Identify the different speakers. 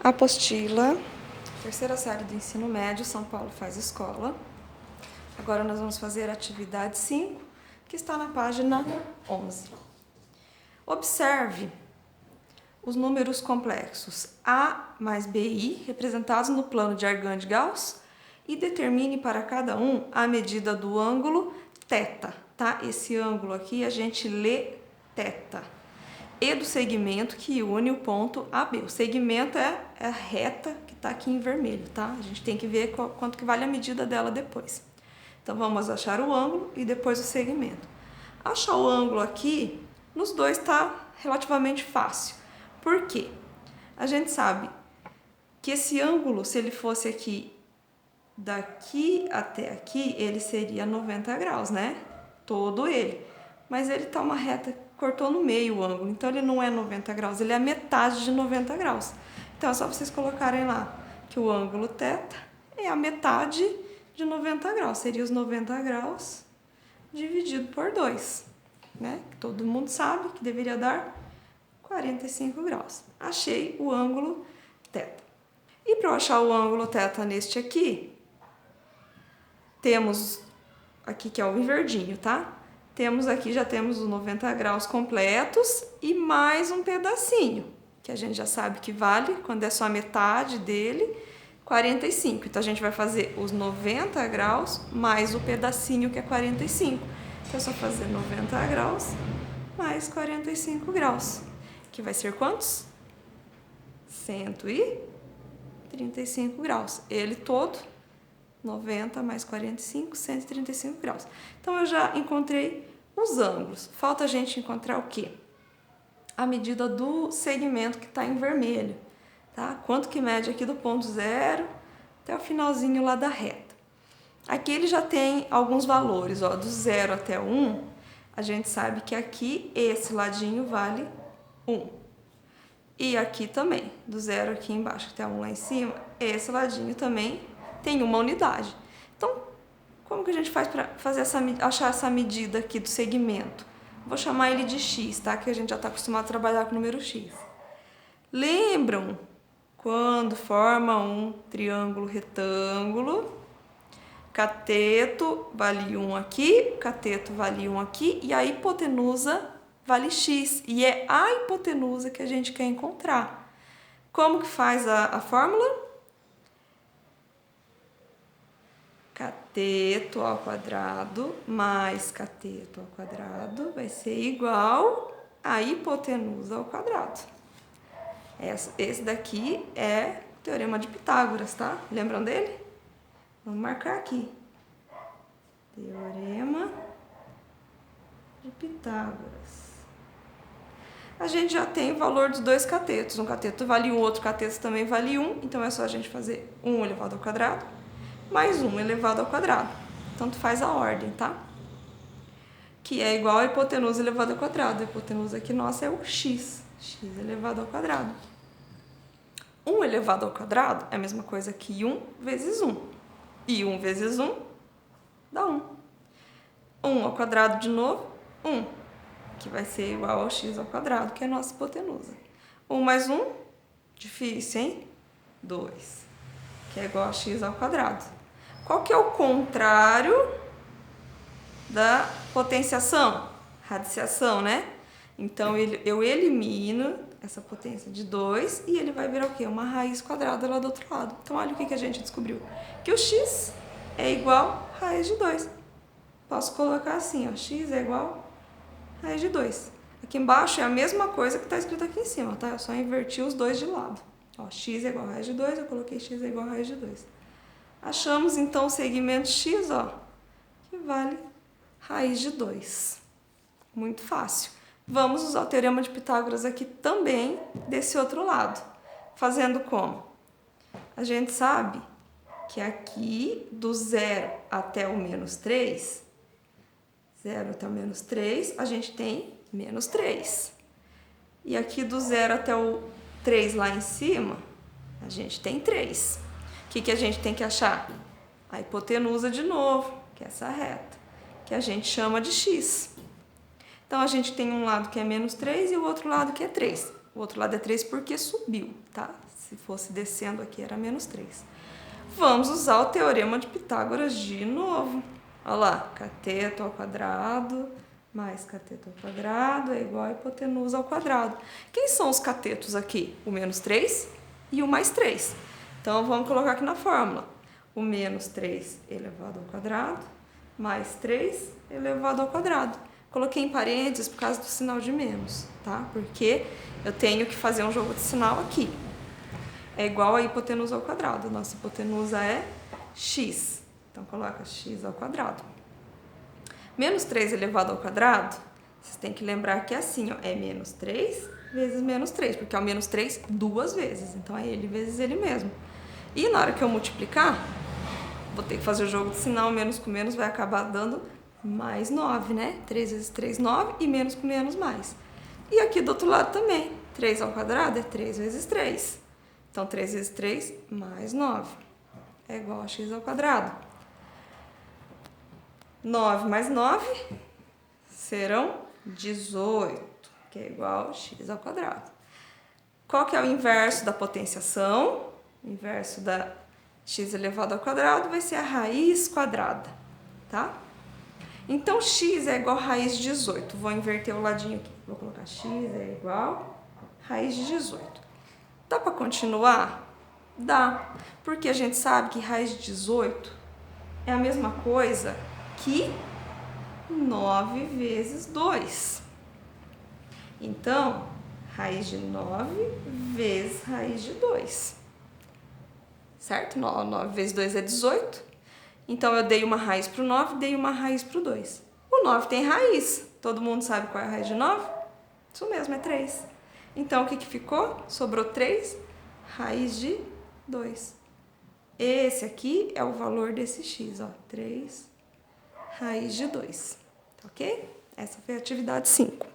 Speaker 1: Apostila, terceira série do ensino médio, São Paulo faz escola. Agora nós vamos fazer a atividade 5, que está na página 11. Observe os números complexos A mais BI, representados no plano de Argand-Gauss, e determine para cada um a medida do ângulo θ, tá? Esse ângulo aqui a gente lê θ. E do segmento que une o ponto AB. O segmento é a reta que está aqui em vermelho, tá? A gente tem que ver quanto que vale a medida dela depois. Então, vamos achar o ângulo e depois o segmento. Achar o ângulo aqui, nos dois está relativamente fácil. Por quê? A gente sabe que esse ângulo, se ele fosse aqui, daqui até aqui, ele seria 90 graus, né? Todo ele. Mas ele tá uma reta, cortou no meio o ângulo, então ele não é 90 graus, ele é a metade de 90 graus. Então é só vocês colocarem lá que o ângulo θ é a metade de 90 graus, seria os 90 graus dividido por 2, né? Todo mundo sabe que deveria dar 45 graus. Achei o ângulo θ. E para eu achar o ângulo θ neste aqui, temos aqui que é o verdinho, tá? Temos aqui, já temos os 90 graus completos e mais um pedacinho, que a gente já sabe que vale, quando é só a metade dele, 45. Então, a gente vai fazer os 90 graus mais o pedacinho que é 45. Então, é só fazer 90 graus mais 45 graus, que vai ser quantos? 135 graus. Ele todo, 90 mais 45, 135 graus. Então, eu já encontrei os ângulos. Falta a gente encontrar o quê? A medida do segmento que está em vermelho, tá? Quanto que mede aqui do ponto 0 até o finalzinho lá da reta. Aqui ele já tem alguns valores, ó, do 0 até 1, a gente sabe que aqui esse ladinho vale 1. E aqui também, do 0 aqui embaixo até 1 lá em cima, esse ladinho também tem uma unidade. Então, como que a gente faz para achar essa medida aqui do segmento? Vou chamar ele de x, tá? Que a gente já está acostumado a trabalhar com o número x. Lembram quando forma um triângulo retângulo? Cateto vale 1 aqui, cateto vale 1 aqui, e a hipotenusa vale x. E é a hipotenusa que a gente quer encontrar. Como que faz a fórmula? Cateto ao quadrado mais cateto ao quadrado vai ser igual a hipotenusa ao quadrado. Esse daqui é o Teorema de Pitágoras, tá? Lembram dele? Vamos marcar aqui. Teorema de Pitágoras. A gente já tem o valor dos dois catetos. Um cateto vale 1, outro cateto também vale 1. Então, é só a gente fazer 1 elevado ao quadrado mais 1 elevado ao quadrado. Tanto faz a ordem, tá? Que é igual a hipotenusa elevada ao quadrado. A hipotenusa aqui nossa é o x. X elevado ao quadrado. 1 elevado ao quadrado é a mesma coisa que 1 vezes 1. E 1 vezes 1 dá 1. 1 ao quadrado de novo, 1. Que vai ser igual ao x ao quadrado, que é a nossa hipotenusa. 1 mais 1, difícil, hein? 2. Que é igual a x ao quadrado. Qual que é o contrário da potenciação? Radiciação, né? Então, eu elimino essa potência de 2 e ele vai virar o quê? Uma raiz quadrada lá do outro lado. Então, olha o que a gente descobriu. Que o x é igual a raiz de 2. Posso colocar assim, ó, x é igual a raiz de 2. Aqui embaixo é a mesma coisa que está escrito aqui em cima, tá? Eu só inverti os dois de lado. Ó, x é igual a raiz de 2, eu coloquei x é igual a raiz de 2. Achamos, então, o segmento x, ó, que vale raiz de 2. Muito fácil. Vamos usar o Teorema de Pitágoras aqui também desse outro lado. Fazendo como? A gente sabe que aqui, do 0 até o menos 3, 0 até o menos 3, a gente tem menos 3. E aqui, do 0 até o 3 lá em cima, a gente tem 3. O que a gente tem que achar? A hipotenusa de novo, que é essa reta, que a gente chama de x. Então, a gente tem um lado que é menos 3 e o outro lado que é 3. O outro lado é 3 porque subiu, tá? Se fosse descendo aqui, era menos 3. Vamos usar o Teorema de Pitágoras de novo. Olha lá, cateto ao quadrado mais cateto ao quadrado é igual a hipotenusa ao quadrado. Quem são os catetos aqui? O menos 3 e o mais 3. Então, vamos colocar aqui na fórmula. O menos 3 elevado ao quadrado mais 3 elevado ao quadrado. Coloquei em parênteses por causa do sinal de menos, tá? Porque eu tenho que fazer um jogo de sinal aqui. É igual a hipotenusa ao quadrado. Nossa hipotenusa é x. Então, coloca x ao quadrado. Menos 3 elevado ao quadrado, vocês têm que lembrar que é assim, ó, é menos 3 vezes menos 3, porque é o menos 3 duas vezes. Então, é ele vezes ele mesmo. E na hora que eu multiplicar, vou ter que fazer o jogo de sinal, menos com menos vai acabar dando mais 9, né? 3 vezes 3, 9, e menos com menos, mais. E aqui do outro lado também, 3 ao quadrado é 3 vezes 3. Então, 3 vezes 3 mais 9 é igual a x ao quadrado. 9 mais 9 serão 18, que é igual a x ao quadrado. Qual que é o inverso da potenciação? O inverso da x elevado ao quadrado vai ser a raiz quadrada, tá? Então, x é igual a raiz de 18. Vou inverter o ladinho aqui. Vou colocar x é igual a raiz de 18. Dá para continuar? Dá, porque a gente sabe que raiz de 18 é a mesma coisa que 9 vezes 2. Então, raiz de 9 vezes raiz de 2. Certo? 9 vezes 2 é 18. Então, eu dei uma raiz para o 9, dei uma raiz para o 2. O 9 tem raiz. Todo mundo sabe qual é a raiz de 9? Isso mesmo, é 3. Então, o que ficou? Sobrou 3, raiz de 2. Esse aqui é o valor desse x, ó. 3 raiz de 2. Ok? Essa foi a atividade 5.